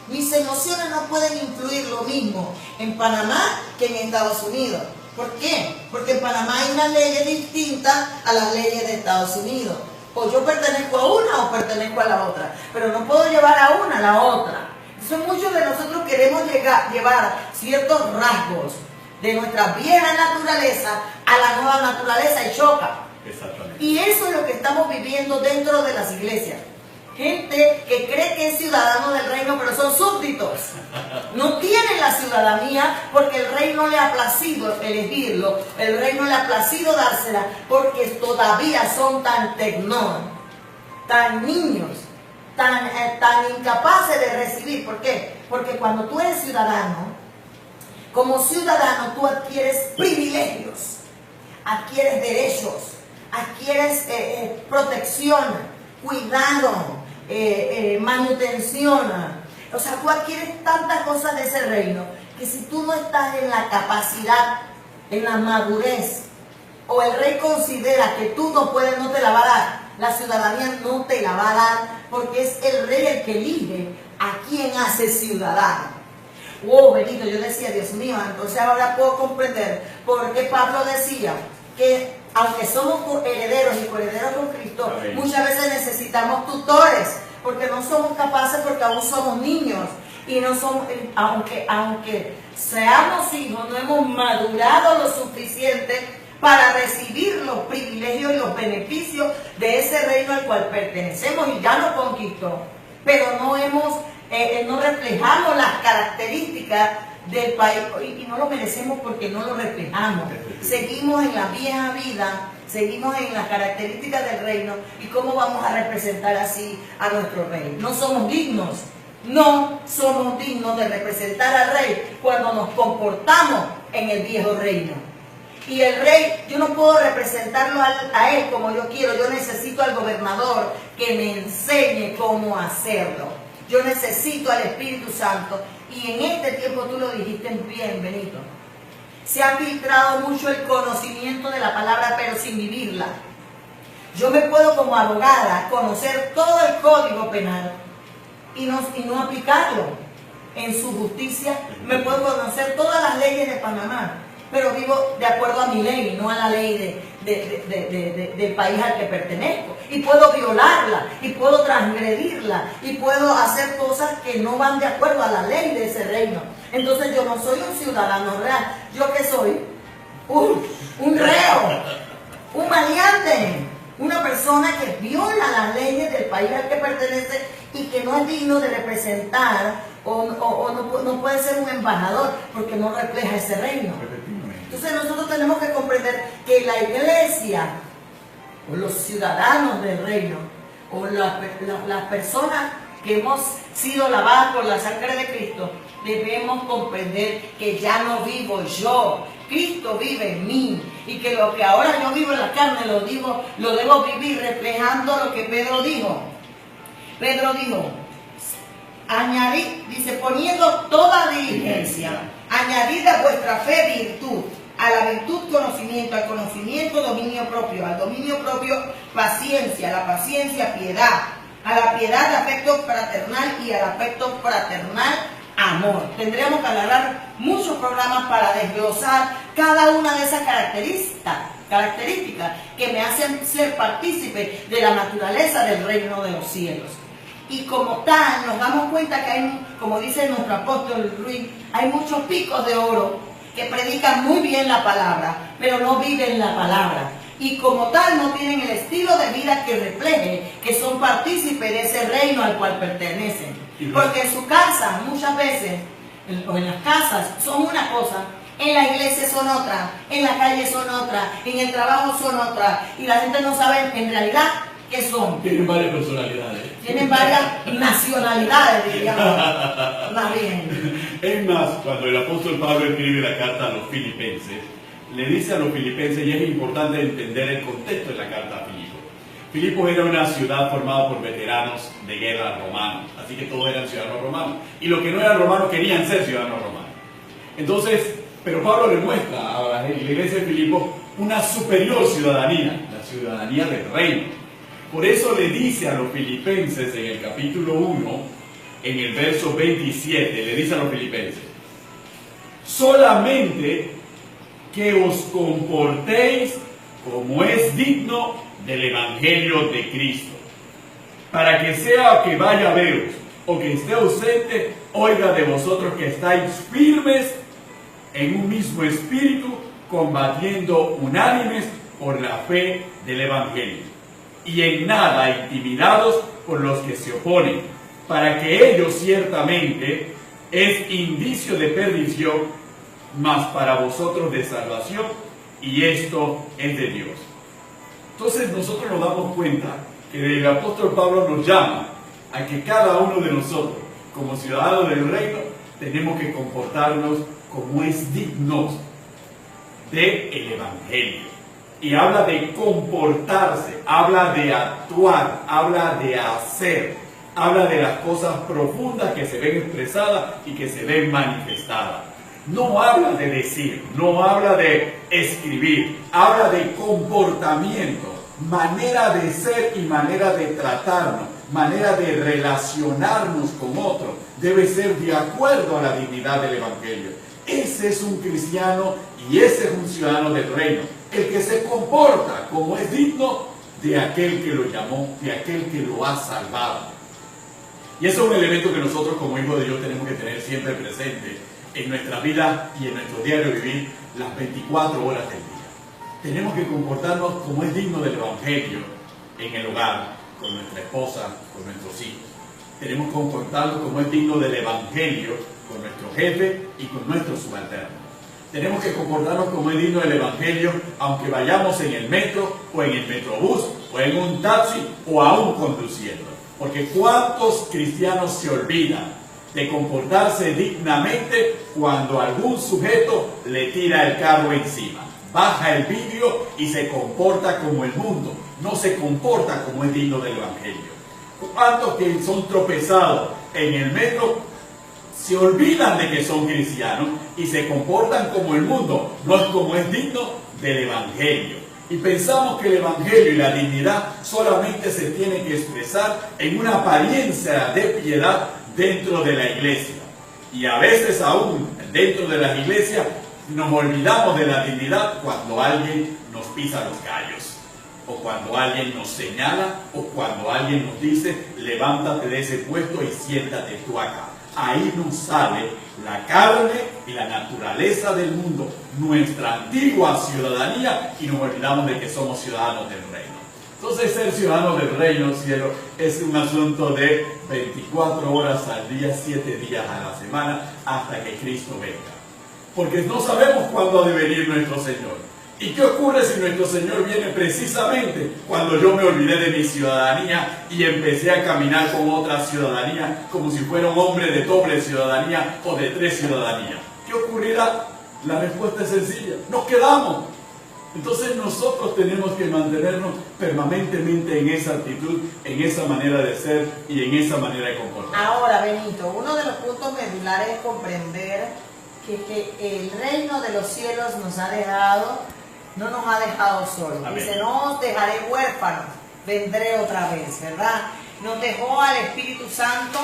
Mis emociones no pueden influir lo mismo en Panamá que en Estados Unidos. ¿Por qué? Porque en Panamá hay unas leyes distintas a las leyes de Estados Unidos. O yo pertenezco a una o pertenezco a la otra, pero no puedo llevar a una a la otra. Entonces muchos de nosotros queremos llevar ciertos rasgos de nuestra vieja naturaleza a la nueva naturaleza y choca. Exactamente. Y eso es lo que estamos viviendo dentro de las iglesias. Gente que cree que es ciudadano del reino, pero son súbditos. No tienen la ciudadanía porque el rey no le ha placido elegirlo, el rey no le ha placido dársela, porque todavía son tan tecnón, tan niños, tan incapaces de recibir. ¿Por qué? Porque cuando tú eres ciudadano, como ciudadano tú adquieres privilegios, adquieres derechos, adquieres protección, cuidado, manutención. O sea, tú adquieres tantas cosas de ese reino que si tú no estás en la capacidad, en la madurez, o el rey considera que tú no puedes, no te la va a dar, la ciudadanía no te la va a dar, porque es el rey el que elige a quien hace ciudadano. Oh, bendito, yo decía, Dios mío, entonces ahora puedo comprender por qué Pablo decía que aunque somos herederos y coherederos con Cristo, muchas veces necesitamos tutores, porque no somos capaces, porque aún somos niños, y no somos, aunque seamos hijos, no hemos madurado lo suficiente para recibir los privilegios y los beneficios de ese reino al cual pertenecemos y ya lo conquistó, pero no reflejamos las características del país y no lo merecemos porque no lo reflejamos. Seguimos en la vieja vida, seguimos en las características del reino, y cómo vamos a representar así a nuestro rey. No somos dignos, no somos dignos de representar al rey cuando nos comportamos en el viejo reino. Y el rey, yo no puedo representarlo a él como yo quiero, yo necesito al gobernador que me enseñe cómo hacerlo. Yo necesito al Espíritu Santo. Y en este tiempo, tú lo dijiste bien, Benito, se ha filtrado mucho el conocimiento de la palabra, pero sin vivirla. Yo me puedo, como abogada, conocer todo el código penal y no aplicarlo en su justicia. Me puedo conocer todas las leyes de Panamá, pero vivo de acuerdo a mi ley, no a la ley del país al que pertenezco. Y puedo violarla, y puedo transgredirla, y puedo hacer cosas que no van de acuerdo a la ley de ese reino. Entonces yo no soy un ciudadano real. ¿Yo qué soy? Un reo, un maleante, una persona que viola las leyes del país al que pertenece y que no es digno de representar o no puede ser un embajador porque no refleja ese reino. Entonces nosotros tenemos que comprender que la iglesia, o los ciudadanos del reino, o las personas que hemos sido lavadas por la sangre de Cristo, debemos comprender que ya no vivo yo, Cristo vive en mí, y que lo que ahora yo vivo en la carne lo debo vivir reflejando lo que Pedro dijo. Pedro dijo, dice, poniendo toda diligencia, añadid a vuestra fe virtud, a la virtud conocimiento, al conocimiento dominio propio, al dominio propio paciencia, a la paciencia piedad, a la piedad afecto fraternal y al afecto fraternal amor. Tendríamos que agarrar muchos programas para desglosar cada una de esas características que me hacen ser partícipe de la naturaleza del reino de los cielos. Y como tal nos damos cuenta que hay, como dice nuestro apóstol Ruiz, hay muchos picos de oro que predican muy bien la palabra, pero no viven la palabra. Y como tal no tienen el estilo de vida que refleje que son partícipes de ese reino al cual pertenecen. Porque en su casa, muchas veces, o en las casas, son una cosa, en la iglesia son otra, en la calle son otra, en el trabajo son otra, y la gente no sabe en realidad qué son. Tienen varias personalidades. Tienen varias nacionalidades, diríamos. Más bien. Es más, cuando el apóstol Pablo escribe la carta a los filipenses, le dice a los filipenses, y es importante entender el contexto de la carta a Filipos. Filipos era una ciudad formada por veteranos de guerra romanos, así que todos eran ciudadanos romanos. Y los que no eran romanos querían ser ciudadanos romanos. Entonces, pero Pablo le muestra a la iglesia de Filipos una superior ciudadanía, la ciudadanía del reino. Por eso le dice a los filipenses en el capítulo 1, en el verso 27, le dice a los filipenses: solamente que os comportéis como es digno del Evangelio de Cristo, para que sea que vaya a veros o que esté ausente, oiga de vosotros que estáis firmes en un mismo espíritu, combatiendo unánimes por la fe del Evangelio, y en nada intimidados por los que se oponen, para que ellos ciertamente es indicio de perdición, mas para vosotros de salvación, y esto es de Dios. Entonces nosotros nos damos cuenta que el apóstol Pablo nos llama a que cada uno de nosotros, como ciudadanos del reino, tenemos que comportarnos como es dignos del Evangelio. Y habla de comportarse, habla de actuar, habla de hacer, habla de las cosas profundas que se ven expresadas y que se ven manifestadas. No habla de decir, no habla de escribir, habla de comportamiento, manera de ser y manera de tratarnos, manera de relacionarnos con otros. Debe ser de acuerdo a la dignidad del Evangelio. Ese es un cristiano y ese es un ciudadano del reino, el que se comporta como es digno de aquel que lo llamó, de aquel que lo ha salvado. Y eso es un elemento que nosotros como hijos de Dios tenemos que tener siempre presente en nuestra vida y en nuestro diario vivir las 24 horas del día. Tenemos que comportarnos como es digno del Evangelio en el hogar, con nuestra esposa, con nuestros hijos. Tenemos que comportarnos como es digno del Evangelio con nuestro jefe y con nuestros subalternos. Tenemos que comportarnos como es digno del Evangelio aunque vayamos en el metro o en el metrobús o en un taxi o aún conduciendo. Porque ¿cuántos cristianos se olvidan de comportarse dignamente cuando algún sujeto le tira el carro encima? Baja el vidrio y se comporta como el mundo, no se comporta como es digno del Evangelio. ¿Cuántos que son tropezados en el metro se olvidan de que son cristianos y se comportan como el mundo, no es como es digno del Evangelio? Y pensamos que el Evangelio y la dignidad solamente se tiene que expresar en una apariencia de piedad dentro de la iglesia. Y a veces aún dentro de las iglesias nos olvidamos de la dignidad cuando alguien nos pisa los callos, o cuando alguien nos señala, o cuando alguien nos dice: levántate de ese puesto y siéntate tú acá. Ahí nos sale la carne y la naturaleza del mundo, nuestra antigua ciudadanía, y nos olvidamos de que somos ciudadanos del reino. Entonces, ser ciudadano del reino, cielo, es un asunto de 24 horas al día, 7 días a la semana, hasta que Cristo venga. Porque no sabemos cuándo ha de venir nuestro Señor. ¿Y qué ocurre si nuestro Señor viene precisamente cuando yo me olvidé de mi ciudadanía y empecé a caminar con otra ciudadanía, como si fuera un hombre de doble ciudadanía o de 3 ciudadanías? ¿Qué ocurrirá? La respuesta es sencilla: nos quedamos. Entonces nosotros tenemos que mantenernos permanentemente en esa actitud, en esa manera de ser y en esa manera de comportarnos. Ahora, Benito, uno de los puntos medulares es comprender que el reino de los cielos nos ha dejado, no nos ha dejado solos. Amén. Dice: no os dejaré huérfanos, vendré otra vez, ¿verdad? Nos dejó al Espíritu Santo.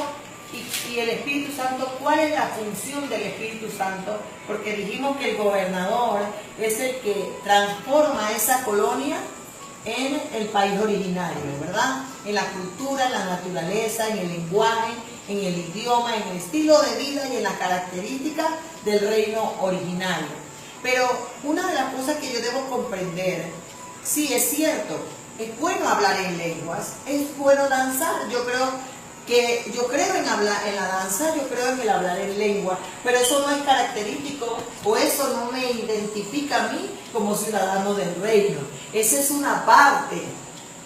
Y el Espíritu Santo, ¿cuál es la función del Espíritu Santo? Porque dijimos que el gobernador es el que transforma esa colonia en el país originario, ¿verdad? En la cultura, en la naturaleza, en el lenguaje, en el idioma, en el estilo de vida y en las características del reino originario. Pero una de las cosas que yo debo comprender, sí, es cierto, es bueno hablar en lenguas, es bueno danzar. Yo creo en la danza, yo creo en el hablar en lengua, pero eso no es característico, o eso no me identifica a mí como ciudadano del reino. Esa es una parte.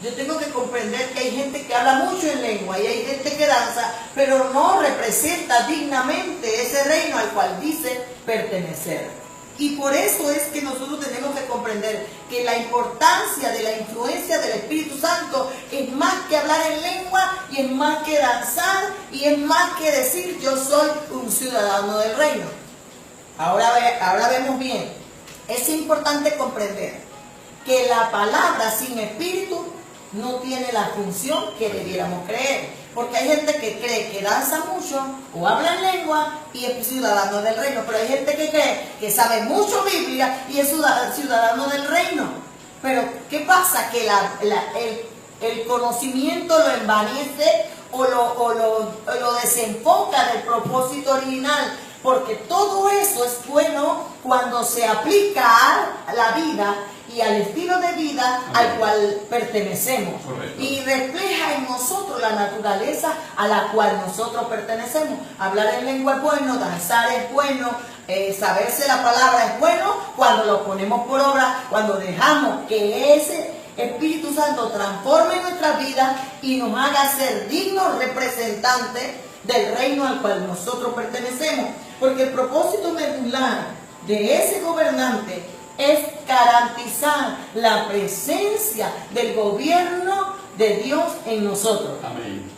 Yo tengo que comprender que hay gente que habla mucho en lengua y hay gente que danza, pero no representa dignamente ese reino al cual dice pertenecer. Y por eso es que nosotros tenemos que comprender que la importancia de la influencia del Espíritu Santo es más que hablar en lengua, y es más que danzar, y es más que decir: yo soy un ciudadano del reino. Ahora vemos bien, es importante comprender que la palabra sin espíritu no tiene la función que debiéramos creer. Porque hay gente que cree que danza mucho o habla en lengua y es ciudadano del reino. Pero hay gente que cree que sabe mucho Biblia y es ciudadano del reino. Pero ¿qué pasa? Que el conocimiento lo envanece o lo desenfoca del propósito original. Porque todo eso es bueno cuando se aplica a la vida y al estilo de vida al cual pertenecemos. Correcto. Y refleja en nosotros la naturaleza a la cual nosotros pertenecemos. Hablar en lengua es bueno, danzar es bueno, saberse la palabra es bueno cuando lo ponemos por obra, cuando dejamos que ese Espíritu Santo transforme nuestra vida y nos haga ser dignos representantes del reino al cual nosotros pertenecemos. Porque el propósito medular de ese gobernante es garantizar la presencia del gobierno de Dios en nosotros. Amén.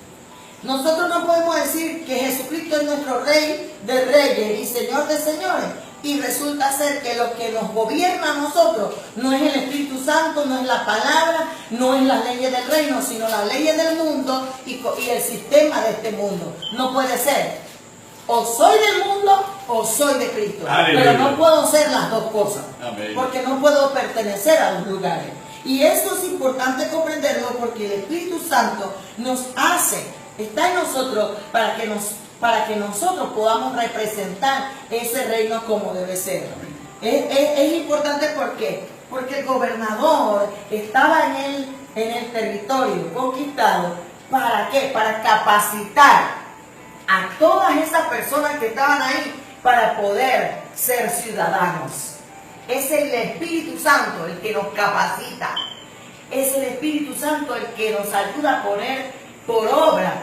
Nosotros no podemos decir que Jesucristo es nuestro Rey de reyes y Señor de señores, y resulta ser que lo que nos gobierna a nosotros no es el Espíritu Santo, no es la palabra, no es las leyes del reino, sino las leyes del mundo y el sistema de este mundo. No puede ser. O soy del mundo o soy de Cristo. Aleluya. Pero no puedo ser las dos cosas. Amén. Porque no puedo pertenecer a los lugares. Y esto es importante comprenderlo porque el Espíritu Santo nos hace, está en nosotros para que nosotros podamos representar ese reino como debe ser. Es importante porque el gobernador estaba en el territorio conquistado. ¿Para qué? Para capacitar a todas esas personas que estaban ahí para poder ser ciudadanos. Es el Espíritu Santo el que nos capacita. Es el Espíritu Santo el que nos ayuda a poner por obra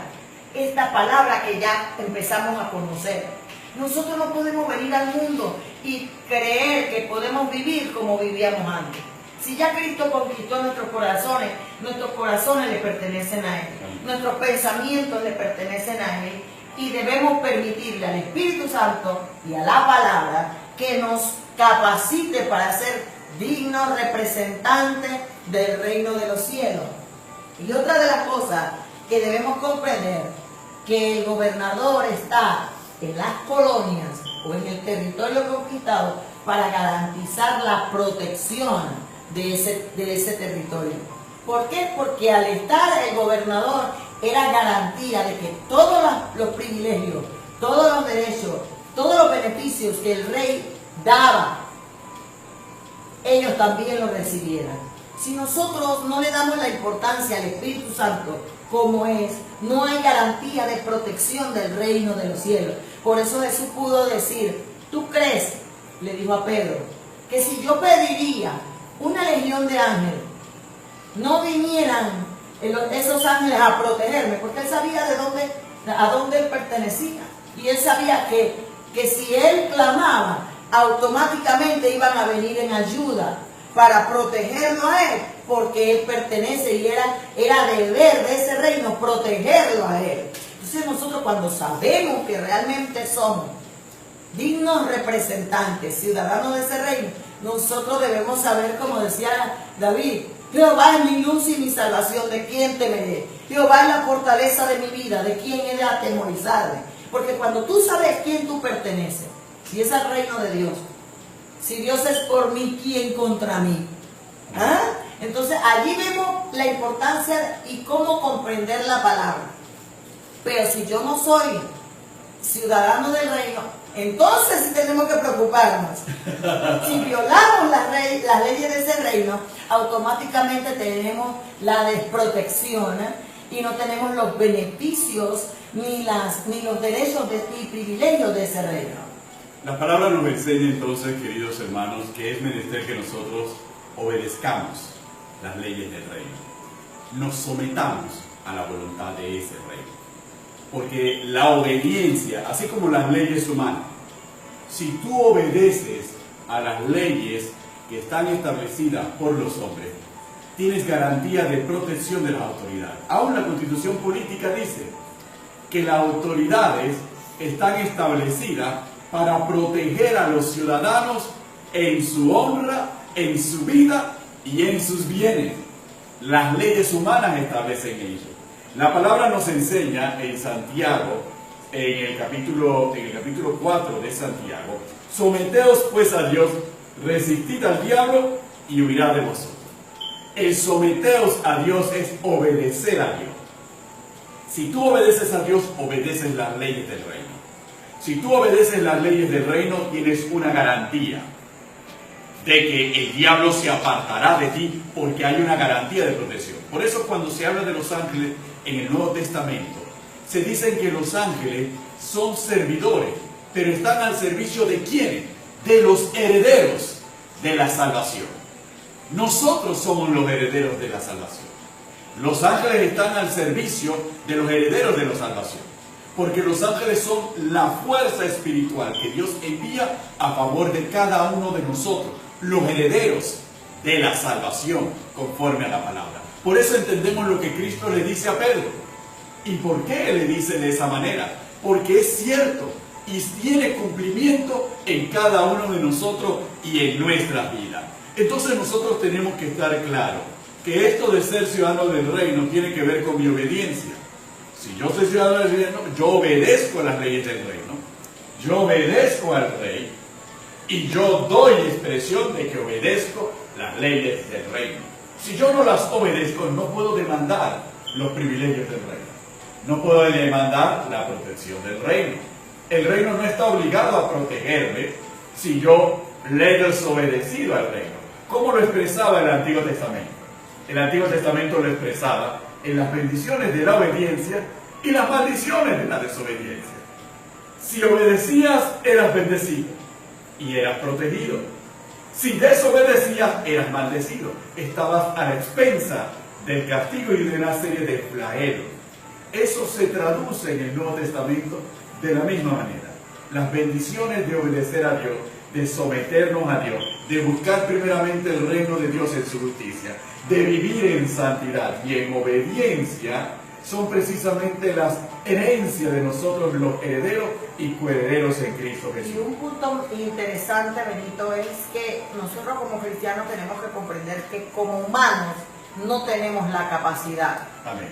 esta palabra que ya empezamos a conocer. Nosotros no podemos venir al mundo y creer que podemos vivir como vivíamos antes. Si ya Cristo conquistó nuestros corazones le pertenecen a Él. Nuestros pensamientos le pertenecen a Él. Y debemos permitirle al Espíritu Santo y a la palabra que nos capacite para ser dignos representantes del reino de los cielos. Y otra de las cosas que debemos comprender, que el gobernador está en las colonias o en el territorio conquistado para garantizar la protección de ese territorio. ¿Por qué? Porque al estar el gobernador era garantía de que todos los privilegios, todos los derechos, todos los beneficios que el rey daba, ellos también los recibieran. Si nosotros no le damos la importancia al Espíritu Santo como es, no hay garantía de protección del reino de los cielos. Por eso Jesús pudo decir, ¿tú crees? Le dijo a Pedro, que si yo pediría una legión de ángeles, no vinieran esos ángeles a protegerme, porque él sabía a dónde él pertenecía. Y él sabía que si él clamaba, automáticamente iban a venir en ayuda para protegerlo a él, porque él pertenece y era deber de ese reino protegerlo a él. Entonces nosotros, cuando sabemos que realmente somos dignos representantes, ciudadanos de ese reino, nosotros debemos saber, como decía David, Jehová es mi luz y mi salvación, ¿de quién temeré? Jehová es la fortaleza de mi vida, ¿de quién he de atemorizarme? Porque cuando tú sabes quién tú perteneces, si es al reino de Dios, si Dios es por mí, ¿quién contra mí? ¿Ah? Entonces allí vemos la importancia y cómo comprender la palabra. Pero si yo no soy ciudadano del reino, entonces sí tenemos que preocuparnos. Si violamos las leyes de ese reino, automáticamente tenemos la desprotección y no tenemos los beneficios ni los derechos y privilegios de ese reino. La palabra nos enseña entonces, queridos hermanos, que es menester que nosotros obedezcamos las leyes del reino, nos sometamos a la voluntad de ese reino. Porque la obediencia, así como las leyes humanas, si tú obedeces a las leyes que están establecidas por los hombres, tienes garantía de protección de las autoridades. Aún la Constitución política dice que las autoridades están establecidas para proteger a los ciudadanos en su honra, en su vida y en sus bienes. Las leyes humanas establecen ello. La palabra nos enseña en Santiago, en el capítulo 4 de Santiago: someteos pues a Dios, resistid al diablo y huirá de vosotros. El someteos a Dios es obedecer a Dios. Si tú obedeces a Dios, obedeces las leyes del reino. Si tú obedeces las leyes del reino, tienes una garantía de que el diablo se apartará de ti, porque hay una garantía de protección. Por eso cuando se habla de los ángeles en el Nuevo Testamento, se dice que los ángeles son servidores, pero están al servicio ¿de quiénes? De los herederos de la salvación. Nosotros somos los herederos de la salvación. Los ángeles están al servicio de los herederos de la salvación, porque los ángeles son la fuerza espiritual que Dios envía a favor de cada uno de nosotros, los herederos de la salvación, conforme a la palabra. Por eso entendemos lo que Cristo le dice a Pedro. ¿Y por qué le dice de esa manera? Porque es cierto y tiene cumplimiento en cada uno de nosotros y en nuestra vida. Entonces nosotros tenemos que estar claros que esto de ser ciudadano del reino tiene que ver con mi obediencia. Si yo soy ciudadano del reino, yo obedezco a las leyes del reino, yo obedezco al rey y yo doy expresión de que obedezco las leyes del reino. Si yo no las obedezco, no puedo demandar los privilegios del reino, no puedo demandar la protección del reino. El reino no está obligado a protegerme si yo le he desobedecido al reino. ¿Cómo lo expresaba el Antiguo Testamento? El Antiguo Testamento lo expresaba en las bendiciones de la obediencia y las maldiciones de la desobediencia. Si obedecías, eras bendecido y eras protegido. Si desobedecías, eras maldecido. Estabas a la expensa del castigo y de una serie de flagelos. Eso se traduce en el Nuevo Testamento de la misma manera. Las bendiciones de obedecer a Dios, de someternos a Dios, de buscar primeramente el reino de Dios en su justicia, de vivir en santidad y en obediencia, son precisamente las herencias de nosotros los herederos y coherederos en Cristo Jesús. Y un punto interesante, Benito, es que nosotros como cristianos tenemos que comprender que como humanos no tenemos la capacidad. Amén.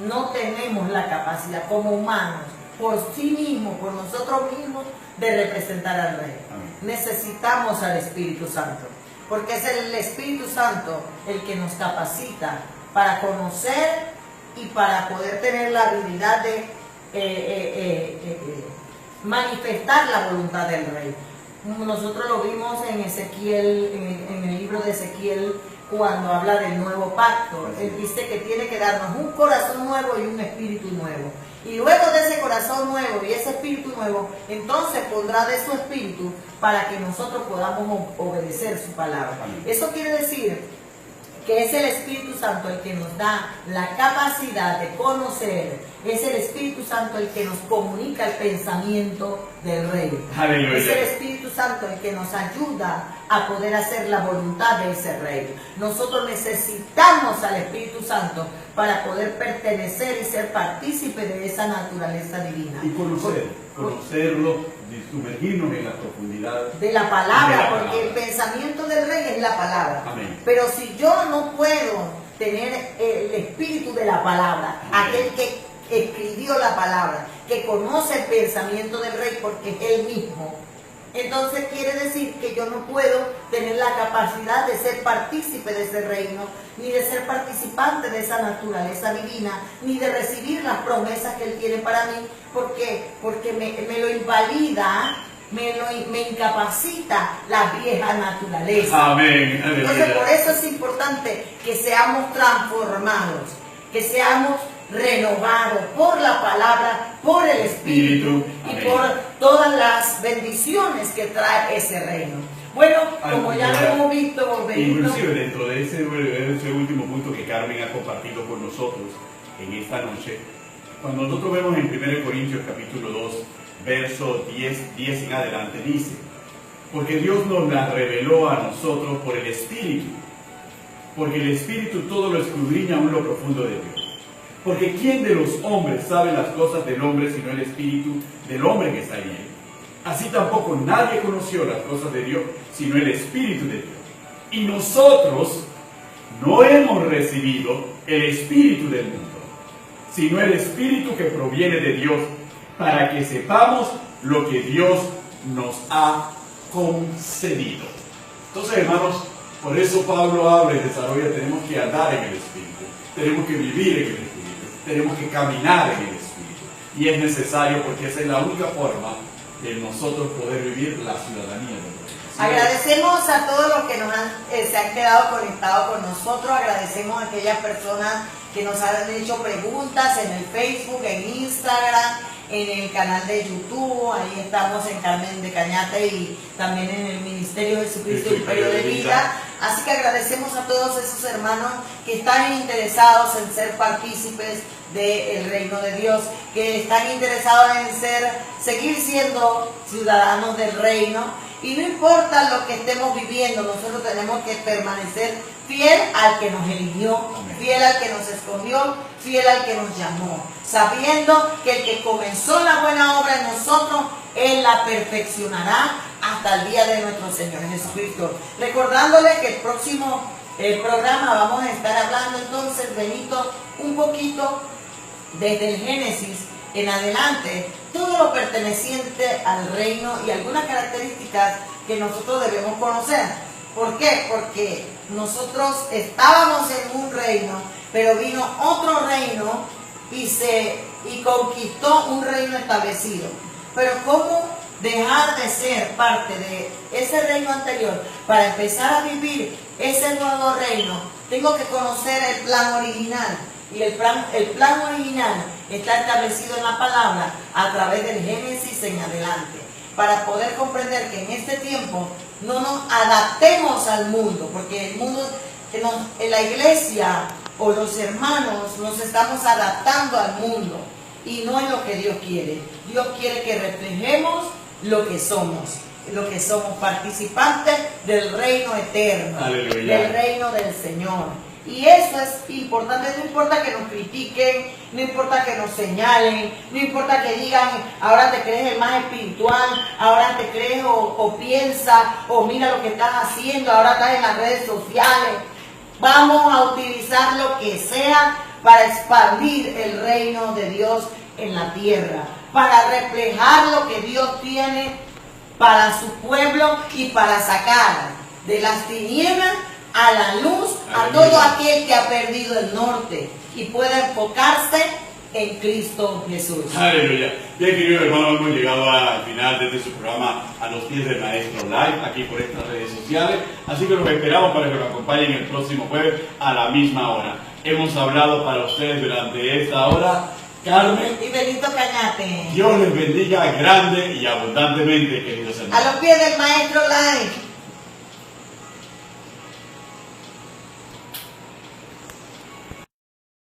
No tenemos la capacidad como humanos, por sí mismos, por nosotros mismos, de representar al Rey. Amén. Necesitamos al Espíritu Santo, porque es el Espíritu Santo el que nos capacita para conocer y para poder tener la habilidad de manifestar la voluntad del Rey. Nosotros lo vimos en Ezequiel, en el libro de Ezequiel, cuando habla del nuevo pacto. Él dice que tiene que darnos un corazón nuevo y un espíritu nuevo. Y luego de ese corazón nuevo y ese espíritu nuevo, entonces pondrá de su espíritu para que nosotros podamos obedecer su palabra. Eso quiere decir que es el Espíritu Santo el que nos da la capacidad de conocer, es el Espíritu Santo el que nos comunica el pensamiento del Rey. Aleluya. Es el Espíritu Santo el que nos ayuda a poder hacer la voluntad de ese Rey. Nosotros necesitamos al Espíritu Santo para poder pertenecer y ser partícipe de esa naturaleza divina. Y conocerlo, sumergirnos en la profundidad de la palabra, porque palabra. El pensamiento del Rey es la palabra. Amén. Pero si yo no puedo tener el espíritu de la palabra, Amén. aquel que escribió la palabra, que conoce el pensamiento del Rey porque es él mismo, entonces quiere decir que yo no puedo tener la capacidad de ser partícipe de ese reino, ni de ser participante de esa naturaleza divina, ni de recibir las promesas que él tiene para mí, porque me lo invalida, me incapacita la vieja naturaleza. Amén. Entonces por eso es importante que seamos transformados, que seamos renovados por la palabra, por el Espíritu y por todas las bendiciones que trae ese reino. Bueno, como ya lo hemos visto, Benito, inclusive dentro de ese último punto que Carmen ha compartido con nosotros en esta noche, cuando nosotros vemos en 1 Corintios capítulo 2, verso 10 en adelante, dice: porque Dios nos la reveló a nosotros por el Espíritu, porque el Espíritu todo lo escudriña aún lo profundo de Dios. Porque ¿quién de los hombres sabe las cosas del hombre sino el Espíritu del hombre que está en él? Así tampoco nadie conoció las cosas de Dios sino el Espíritu de Dios. Y nosotros no hemos recibido el Espíritu del mundo, sino el Espíritu que proviene de Dios, para que sepamos lo que Dios nos ha concedido. Entonces, hermanos, por eso Pablo habla y desarrolla, tenemos que andar en el Espíritu, tenemos que vivir en el Espíritu, tenemos que caminar en el Espíritu. Y es necesario, porque esa es la única forma de nosotros poder vivir la ciudadanía de Dios. Agradecemos a todos los que se han quedado conectados con nosotros. Agradecemos a aquellas personas que nos han hecho preguntas en el Facebook, en Instagram, en el canal de YouTube. Ahí estamos en Carmen de Cañate y también en el Ministerio de Jesucristo Imperio de Vida. Así que agradecemos a todos esos hermanos que están interesados en ser partícipes del reino de Dios, que están interesados en seguir siendo ciudadanos del reino. Y no importa lo que estemos viviendo, nosotros tenemos que permanecer fiel al que nos eligió, fiel al que nos escogió, fiel al que nos llamó, sabiendo que el que comenzó la buena obra en nosotros, Él la perfeccionará hasta el día de nuestro Señor Jesucristo. Recordándoles que el próximo programa vamos a estar hablando entonces, Benito, un poquito desde el Génesis en adelante, todo lo perteneciente al reino y algunas características que nosotros debemos conocer. ¿Por qué? Porque nosotros estábamos en un reino, pero vino otro reino y conquistó un reino establecido. Pero ¿cómo dejar de ser parte de ese reino anterior para empezar a vivir ese nuevo reino? Tengo que conocer el plan original. Y el plan original está establecido en la palabra a través del Génesis en adelante, para poder comprender que en este tiempo no nos adaptemos al mundo, porque el mundo, en la iglesia o los hermanos nos estamos adaptando al mundo y no es lo que Dios quiere. Dios quiere que reflejemos lo que somos participantes del reino eterno, Aleluya. Del reino del Señor. Y eso es importante. No importa que nos critiquen, no importa que nos señalen, no importa que digan, ahora te crees el más espiritual, ahora te crees o piensas, o mira lo que estás haciendo, ahora estás en las redes sociales. Vamos a utilizar lo que sea para expandir el reino de Dios en la tierra, para reflejar lo que Dios tiene para su pueblo y para sacar de las tinieblas a la luz a todo aquel que ha perdido el norte y pueda enfocarse en Cristo Jesús. Aleluya. Bien, queridos hermanos, hemos llegado al final de este su programa A los Pies del Maestro Live, aquí por estas redes sociales. Así que los esperamos para que nos acompañen el próximo jueves a la misma hora. Hemos hablado para ustedes durante esta hora Carmen y Benito Cañate. Dios les bendiga grande y abundantemente, queridos hermanos. A los pies del Maestro Live.